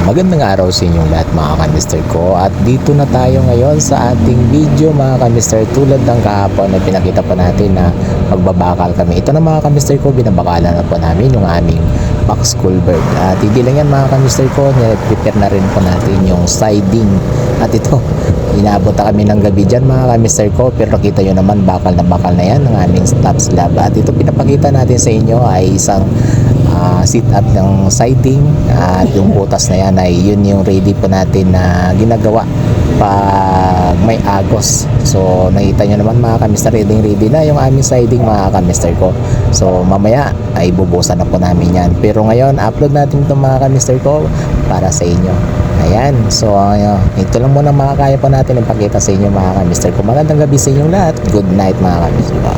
Magandang araw sa inyong lahat mga kamister ko, at dito na tayo ngayon sa ating video mga kamister. Tulad ng kahapon na pinakita pa natin na magbabakal kami, ito na mga kamister ko, binabakalan na po namin yung aming box culvert. At hindi lang yan mga kamister ko, prepare na rin po natin yung siding. At ito, inabot na kami ng gabi dyan mga kamister ko, pero kita nyo naman bakal na yan ng aming stop slab. At ito pinapakita natin sa inyo ay isang sit up ng siding, at yung butas na yan ay yun yung ready po natin na ginagawa pag may agos. So nakita nyo naman mga kamister, ready na yung aming siding mga kamister ko. So mamaya ay bubusan na po namin yan, pero ngayon upload natin ito mga kamister ko para sa inyo. Ayan, so ito lang muna makakaya po natin ipakita sa inyo mga kamister ko. Magandang gabi sa inyong lahat, good night mga kamister ko.